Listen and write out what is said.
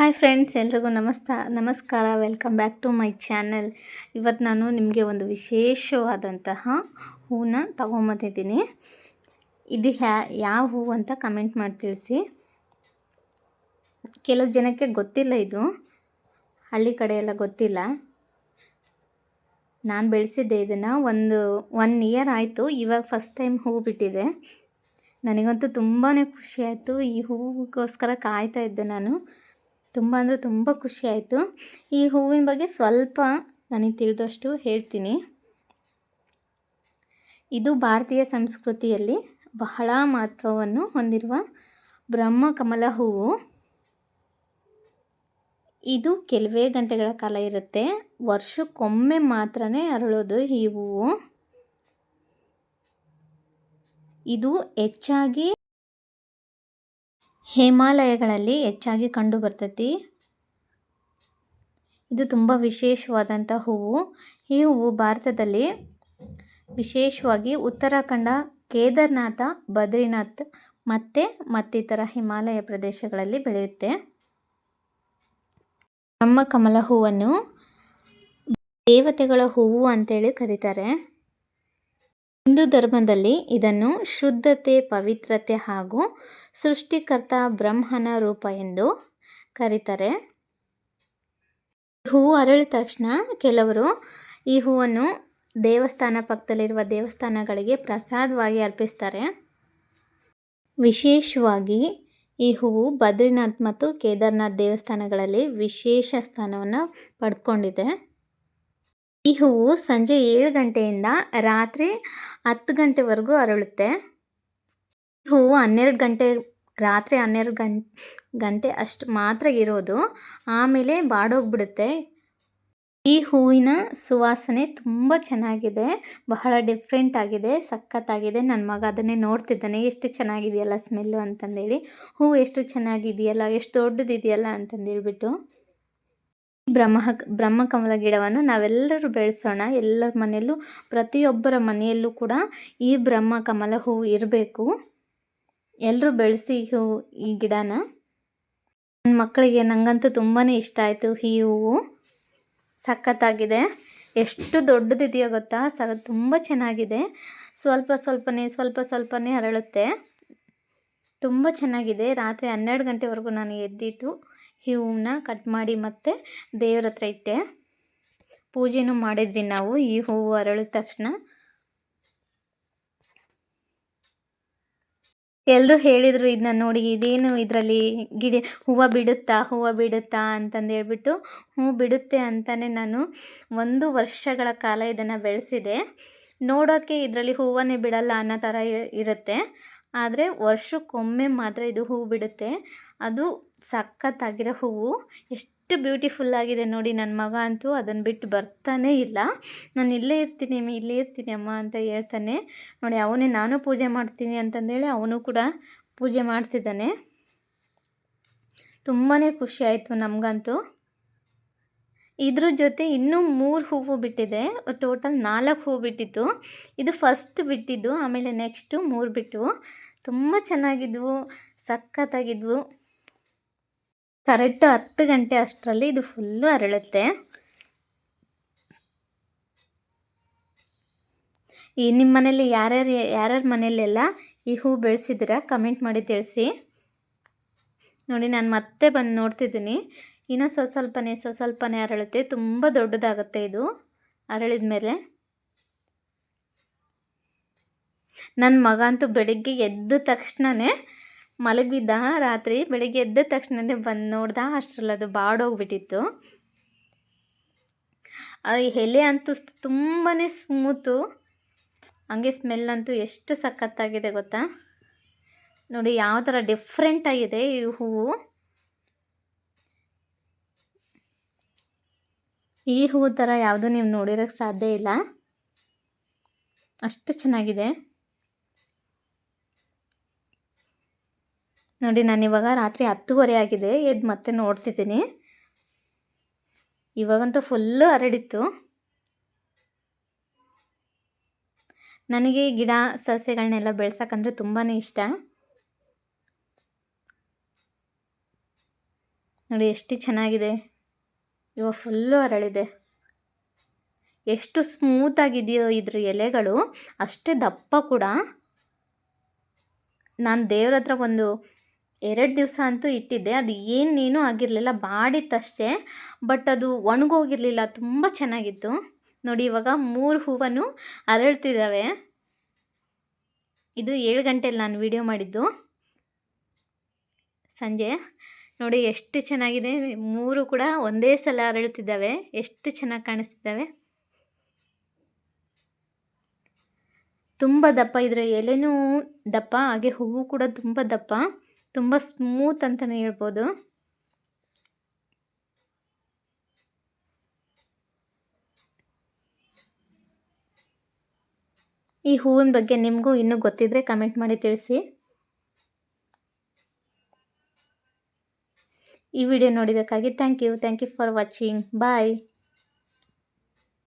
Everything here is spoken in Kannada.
ಹಾಯ್ ಫ್ರೆಂಡ್ಸ್, ಎಲ್ರಿಗೂ ನಮಸ್ಕಾರ. Welcome back to my channel. ಇವತ್ತು ನಾನು ನಿಮಗೆ ಒಂದು ವಿಶೇಷವಾದಂತಹ ಹೂವನ್ನ ತೊಗೊಂಬಂದಿದ್ದೀನಿ. ಇದು ಯಾವ ಹೂವು ಅಂತ ಕಮೆಂಟ್ ಮಾಡಿ ತಿಳಿಸಿ. ಕೆಲವು ಜನಕ್ಕೆ ಗೊತ್ತಿಲ್ಲ, ಇದು ಹಳ್ಳಿ ಕಡೆ ಎಲ್ಲ ಗೊತ್ತಿಲ್ಲ. ನಾನು ಬೆಳೆಸಿದ್ದೆ ಇದನ್ನು ಒನ್ ಇಯರ್ ಆಯಿತು. ಇವಾಗ ಫಸ್ಟ್ ಟೈಮ್ ಹೂವು ಬಿಟ್ಟಿದೆ. ನನಗಂತೂ ತುಂಬಾ ಖುಷಿ ಆಯಿತು. ಈ ಹೂವಿಗೋಸ್ಕರ ಕಾಯ್ತಾ ಇದ್ದೆ ನಾನು. ತುಂಬ ಅಂದರೆ ತುಂಬ ಖುಷಿ ಆಯಿತು. ಈ ಹೂವಿನ ಬಗ್ಗೆ ಸ್ವಲ್ಪ ನನಗೆ ತಿಳಿದಷ್ಟು ಹೇಳ್ತೀನಿ. ಇದು ಭಾರತೀಯ ಸಂಸ್ಕೃತಿಯಲ್ಲಿ ಬಹಳ ಮಹತ್ವವನ್ನು ಹೊಂದಿರುವ ಬ್ರಹ್ಮಕಮಲ ಹೂವು. ಇದು ಕೆಲವೇ ಗಂಟೆಗಳ ಕಾಲ ಇರುತ್ತೆ. ವರ್ಷಕ್ಕೊಮ್ಮೆ ಮಾತ್ರನೇ ಅರಳೋದು ಈ ಹೂವು. ಇದು ಹೆಚ್ಚಾಗಿ ಹಿಮಾಲಯಗಳಲ್ಲಿ ಹೆಚ್ಚಾಗಿ ಕಂಡು ಬರ್ತೈತಿ. ಇದು ತುಂಬ ವಿಶೇಷವಾದಂಥ ಹೂವು. ಈ ಹೂವು ಭಾರತದಲ್ಲಿ ವಿಶೇಷವಾಗಿ ಉತ್ತರಾಖಂಡ, ಕೇದಾರ್ನಾಥ, ಬದ್ರಿನಾಥ್ ಮತ್ತಿತರ ಹಿಮಾಲಯ ಪ್ರದೇಶಗಳಲ್ಲಿ ಬೆಳೆಯುತ್ತೆ. ಬ್ರಹ್ಮಕಮಲ ಹೂವನ್ನು ದೇವತೆಗಳ ಹೂವು ಅಂತೇಳಿ ಕರೀತಾರೆ. ಹಿಂದೂ ಧರ್ಮದಲ್ಲಿ ಇದನ್ನು ಶುದ್ಧತೆ, ಪವಿತ್ರತೆ ಹಾಗೂ ಸೃಷ್ಟಿಕರ್ತ ಬ್ರಹ್ಮನ ರೂಪ ಎಂದು ಕರೀತಾರೆ. ಹೂವು ಅರಳಿದ ತಕ್ಷಣ ಕೆಲವರು ಈ ಹೂವನ್ನು ದೇವಸ್ಥಾನ ಪಕ್ಕದಲ್ಲಿರುವ ದೇವಸ್ಥಾನಗಳಿಗೆ ಪ್ರಸಾದವಾಗಿ ಅರ್ಪಿಸ್ತಾರೆ. ವಿಶೇಷವಾಗಿ ಈ ಹೂವು ಬದ್ರಿನಾಥ್ ಮತ್ತು ಕೇದಾರ್ನಾಥ್ ದೇವಸ್ಥಾನಗಳಲ್ಲಿ ವಿಶೇಷ ಸ್ಥಾನವನ್ನು ಪಡ್ಕೊಂಡಿದೆ. ಈ ಹೂವು ಸಂಜೆ 7 ಗಂಟೆಯಿಂದ ರಾತ್ರಿ 10 ಗಂಟೆವರೆಗೂ ಅರಳುತ್ತೆ. ಈ ಹೂವು ರಾತ್ರಿ 12 ಗಂಟೆ ಅಷ್ಟು ಮಾತ್ರ ಇರೋದು. ಆಮೇಲೆ ಬಾಡೋಗ್ಬಿಡುತ್ತೆ. ಈ ಹೂವಿನ ಸುವಾಸನೆ ತುಂಬ ಚೆನ್ನಾಗಿದೆ, ಬಹಳ ಡಿಫ್ರೆಂಟ್ ಆಗಿದೆ, ಸಖತ್ತಾಗಿದೆ. ನನ್ನ ಮಗ ಅದನ್ನೇ ನೋಡ್ತಿದ್ದಾನೆ, ಎಷ್ಟು ಚೆನ್ನಾಗಿದೆಯಲ್ಲ ಸ್ಮೆಲ್ಲು ಅಂತಂದೇಳಿ. ಹೂವು ಎಷ್ಟು ಚೆನ್ನಾಗಿದೆಯಲ್ಲ, ಎಷ್ಟು ದೊಡ್ಡದಿದೆಯಲ್ಲ ಅಂತಂದೇಳ್ಬಿಟ್ಟು. ಬ್ರಹ್ಮಕಮಲ ಗಿಡವನ್ನು ನಾವೆಲ್ಲರೂ ಬೆಳೆಸೋಣ. ಎಲ್ಲರ ಮನೆಯಲ್ಲೂ, ಪ್ರತಿಯೊಬ್ಬರ ಮನೆಯಲ್ಲೂ ಕೂಡ ಈ ಬ್ರಹ್ಮಕಮಲ ಹೂವು ಇರಬೇಕು. ಎಲ್ಲರೂ ಬೆಳೆಸಿ ಈ ಗಿಡನ. ನನ್ನ ಮಕ್ಕಳಿಗೆ, ನನಗಂತೂ ತುಂಬಾ ಇಷ್ಟ ಆಯಿತು. ಈ ಹೂವು ಸಖತ್ತಾಗಿದೆ. ಎಷ್ಟು ದೊಡ್ಡದಿದೆಯೋ ಗೊತ್ತಾ, ತುಂಬ ಚೆನ್ನಾಗಿದೆ. ಸ್ವಲ್ಪ ಸ್ವಲ್ಪನೇ ಅರಳುತ್ತೆ. ತುಂಬ ಚೆನ್ನಾಗಿದೆ. ರಾತ್ರಿ 12 ಗಂಟೆವರೆಗೂ ನಾನು ಎದ್ದಿದ್ದು ಈ ಹೂವನ್ನ ಕಟ್ ಮಾಡಿ ಮತ್ತೆ ದೇವ್ರ ಹತ್ರ ಇಟ್ಟೆ. ಪೂಜೆನೂ ಮಾಡಿದ್ವಿ ನಾವು ಈ ಹೂವು ಅರಳಿದ ತಕ್ಷಣ. ಎಲ್ಲರೂ ಹೇಳಿದರು ಇದನ್ನ ನೋಡಿ, ಇದೇನು ಇದರಲ್ಲಿ ಹೂವು ಬಿಡುತ್ತಾ ಅಂತಂದೇಳ್ಬಿಟ್ಟು. ಹೂವು ಬಿಡುತ್ತೆ ಅಂತಲೇ ನಾನು 1 ವರ್ಷಗಳ ಕಾಲ ಇದನ್ನು ಬೆಳೆಸಿದೆ. ನೋಡೋಕ್ಕೆ ಇದರಲ್ಲಿ ಹೂವನ್ನೇ ಬಿಡಲ್ಲ ಅನ್ನೋ ಥರ ಇರುತ್ತೆ. ಆದರೆ ವರ್ಷಕ್ಕೊಮ್ಮೆ ಮಾತ್ರ ಇದು ಹೂವು ಬಿಡುತ್ತೆ. ಅದು ಸಖತ್ತಾಗಿರೋ ಹೂವು. ಎಷ್ಟು ಬ್ಯೂಟಿಫುಲ್ಲಾಗಿದೆ ನೋಡಿ. ನನ್ನ ಮಗ ಅಂತೂ ಅದನ್ನು ಬಿಟ್ಟು ಬರ್ತಾನೇ ಇಲ್ಲ. ನಾನು ಇಲ್ಲೇ ಇರ್ತೀನಿ ಅಮ್ಮ ಅಂತ ಹೇಳ್ತಾನೆ ನೋಡಿ. ಅವನೇ ನಾನು ಪೂಜೆ ಮಾಡ್ತೀನಿ ಅಂತಂದೇಳಿ ಅವನು ಕೂಡ ಪೂಜೆ ಮಾಡ್ತಿದ್ದಾನೆ. ತುಂಬಾ ಖುಷಿ ಆಯಿತು ನಮಗಂತೂ. ಇದ್ರ ಜೊತೆ ಇನ್ನೂ 3 ಹೂವು ಬಿಟ್ಟಿದೆ. ಟೋಟಲ್ 4 ಹೂವು ಬಿಟ್ಟಿತ್ತು. ಇದು ಫಸ್ಟ್ ಬಿಟ್ಟಿದ್ದು. ಆಮೇಲೆ ನೆಕ್ಸ್ಟು 3 ಬಿಟ್ಟವು. ತುಂಬ ಚೆನ್ನಾಗಿದ್ವು, ಸಖತ್ತಾಗಿದ್ವು. ಕರೆಕ್ಟು 10 ಗಂಟೆ ಅಷ್ಟರಲ್ಲಿ ಇದು ಫುಲ್ಲು ಅರಳುತ್ತೆ. ನಿಮ್ಮ ಮನೇಲಿ ಯಾರ್ಯಾರ ಮನೆಯಲ್ಲೆಲ್ಲ ಈ ಹೂ ಬೆಳೆಸಿದ್ದೀರಾ ಕಮೆಂಟ್ ಮಾಡಿ ತಿಳಿಸಿ. ನೋಡಿ, ನಾನು ಮತ್ತೆ ಬಂದು ನೋಡ್ತಿದ್ದೀನಿ. ಇನ್ನೂ ಸ್ವಲ್ಪನೇ ಅರಳುತ್ತೆ. ತುಂಬ ದೊಡ್ಡದಾಗುತ್ತೆ ಇದು ಅರಳಿದ ಮೇಲೆ. ನನ್ನ ಮಗ ಅಂತೂ ಬೆಳಗ್ಗೆ ಎದ್ದ ತಕ್ಷಣವೇ ಮಲಗಿದ್ದ. ರಾತ್ರಿ ಬೆಳಗ್ಗೆ ಎದ್ದ ತಕ್ಷಣವೇ ಬಂದು ನೋಡ್ದ. ಅಷ್ಟರಲ್ಲಿ ಅದು ಬಾಡೋಗ್ಬಿಟ್ಟಿತ್ತು. ಎಲೆ ಅಂತೂ ತುಂಬಾ ಸ್ಮೂತು. ಹಂಗೆ ಸ್ಮೆಲ್ ಅಂತೂ ಎಷ್ಟು ಸಖತ್ತಾಗಿದೆ ಗೊತ್ತಾ. ನೋಡಿ ಯಾವ ಥರ ಡಿಫ್ರೆಂಟ್ ಆಗಿದೆ ಈ ಹೂವು. ಈ ಹೂವು ಥರ ಯಾವುದೂ ನೀವು ನೋಡಿರೋಕ್ಕೆ ಸಾಧ್ಯ ಇಲ್ಲ. ಅಷ್ಟು ಚೆನ್ನಾಗಿದೆ ನೋಡಿ. ನಾನಿವಾಗ ರಾತ್ರಿ 10:30 ಆಗಿದೆ. ಎದ್ದು ಮತ್ತೆ ನೋಡ್ತಿದ್ದೀನಿ. ಇವಾಗಂತೂ ಫುಲ್ಲು ಹರಡಿತ್ತು. ನನಗೆ ಗಿಡ ಸಸ್ಯಗಳನ್ನೆಲ್ಲ ಬೆಳ್ಸೋಕ್ಕಂದ್ರೆ ತುಂಬಾ ಇಷ್ಟ. ನೋಡಿ ಎಷ್ಟು ಚೆನ್ನಾಗಿದೆ. ಇವಾಗ ಫುಲ್ಲು ಅರಳಿದೆ. ಎಷ್ಟು ಸ್ಮೂತಾಗಿದೆಯೋ ಇದ್ರ ಎಲೆಗಳು, ಅಷ್ಟೇ ದಪ್ಪ ಕೂಡ. ನಾನು ದೇವ್ರ ಹತ್ರ ಒಂದು 2 ದಿವಸ ಅಂತೂ ಇಟ್ಟಿದ್ದೆ. ಅದು ಏನೇನೂ ಆಗಿರಲಿಲ್ಲ, ಬಾಡಿತ್ತಷ್ಟೇ. ಬಟ್ ಅದು ಒಣಗೋಗಿರಲಿಲ್ಲ, ತುಂಬ ಚೆನ್ನಾಗಿತ್ತು. ನೋಡಿ ಇವಾಗ 3 ಹೂವನ್ನು ಅರಳ್ತಿದ್ದಾವೆ. ಇದು 7 ಗಂಟೆಯಲ್ಲಿ ನಾನು ವಿಡಿಯೋ ಮಾಡಿದ್ದು, ಸಂಜೆ. ನೋಡಿ ಎಷ್ಟು ಚೆನ್ನಾಗಿದೆ, 3 ಕೂಡ ಒಂದೇ ಸಲ ಅರಳ್ತಿದ್ದಾವೆ. ಎಷ್ಟು ಚೆನ್ನಾಗಿ ಕಾಣಿಸ್ತಿದ್ದಾವೆ. ತುಂಬ ದಪ್ಪ, ಇದರ ಎಲೆನೂ ದಪ್ಪ, ಹಾಗೆ ಹೂವು ಕೂಡ ತುಂಬ ದಪ್ಪ, ತುಂಬ ಸ್ಮೂತ್ ಅಂತಲೇ ಹೇಳ್ಬೋದು. ಈ ಹೂವಿನ ಬಗ್ಗೆ ನಿಮಗೂ ಇನ್ನೂ ಗೊತ್ತಿದ್ದರೆ ಕಮೆಂಟ್ ಮಾಡಿ ತಿಳಿಸಿ. ಈ ವಿಡಿಯೋ ನೋಡಿದ್ದಕ್ಕಾಗಿ thank you for watching. Bye.